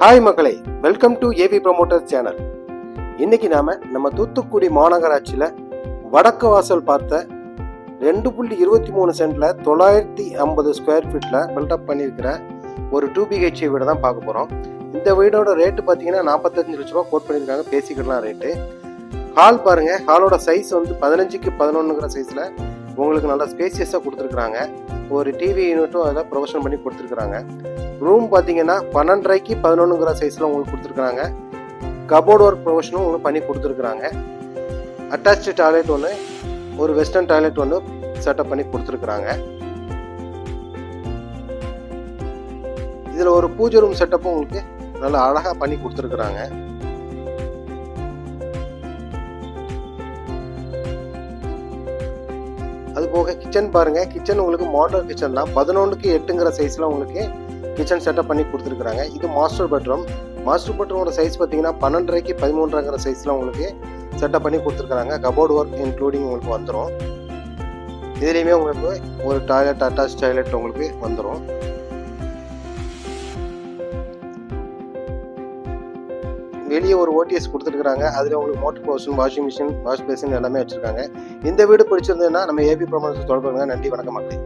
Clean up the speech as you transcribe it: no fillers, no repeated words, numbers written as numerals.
Hi மக்களே, welcome to AV promoters channel. இன்னைக்கு நம்ம தூத்துக்குடி மாநகராட்சியில் வடக்கு வாசல் பார்த்த 2.23 சென்ட்ல 950 ஸ்கொயர் ஃபீட்ல பில்டப் பண்ணியிருக்கிற ஒரு 2BHK வீடு தான் பார்க்க போகிறோம். இந்த வீடோட ரேட்டு பார்த்தீங்கன்னா 45 லட்ச ரூபா கோட் பண்ணியிருக்காங்க. பேசிக்கலாம் ரேட்டு. ஹால் பாருங்க, ஹாலோட சைஸ் வந்து 15க்கு 11ங்கிற சைஸில் உங்களுக்கு நல்லா ஸ்பேசியஸாக கொடுத்துருக்குறாங்க. ஒரு டிவி யூனிட்டும் அதில் ப்ரொவிஷன் பண்ணி கொடுத்துருக்குறாங்க. ரூம் பார்த்தீங்கன்னா 12.5க்கு 11ங்கிற சைஸில் உங்களுக்கு கொடுத்துருக்குறாங்க. கபோர்டு ஒர்க் ப்ரொவிஷனும் உங்களுக்கு பண்ணி கொடுத்துருக்குறாங்க. அட்டாச்சு டாய்லெட் ஒன்று, ஒரு வெஸ்டர்ன் டாய்லெட் ஒன்று செட்டப் பண்ணி கொடுத்துருக்குறாங்க. இதில் ஒரு பூஜை ரூம் செட்டப்பும் உங்களுக்கு நல்லா அழகாக பண்ணி கொடுத்துருக்குறாங்க. அது போக கிச்சன் பாருங்க, கிச்சன் உங்களுக்கு மாடல் கிச்சன் தான். 11க்கு 8ங்கிற சைஸ்ல உங்களுக்கு கிச்சன் செட்டப் பண்ணி கொடுத்துருக்குறாங்க. இது மாஸ்டர் பெட்ரூம். மாஸ்டர் பெட்ரூமோட சைஸ் பார்த்தீங்கன்னா 12.5க்கு 13ங்கிற சைஸ்ல உங்களுக்கு செட்டப் பண்ணி கொடுத்துருக்குறாங்க. கபோர்டு ஒர்க் இன்க்ளூடிங் உங்களுக்கு வந்துடும். இதுலேயுமே உங்களுக்கு ஒரு டாய்லெட், அட்டாச் டாய்லெட் உங்களுக்கு வந்துடும். வெளியே ஒரு ஓடிஎஸ் கொடுத்துருக்காங்க. அதில் உங்களுக்கு motor provision, washing machine, wash basin எல்லாமே வச்சிருக்காங்க. இந்த வீடு பிடிச்சிருந்ததுன்னா நம்ம ஏபி ப்ரமோட்டர்ஸ் தொடர்புங்க. நன்றி, வணக்கம் மக்களே.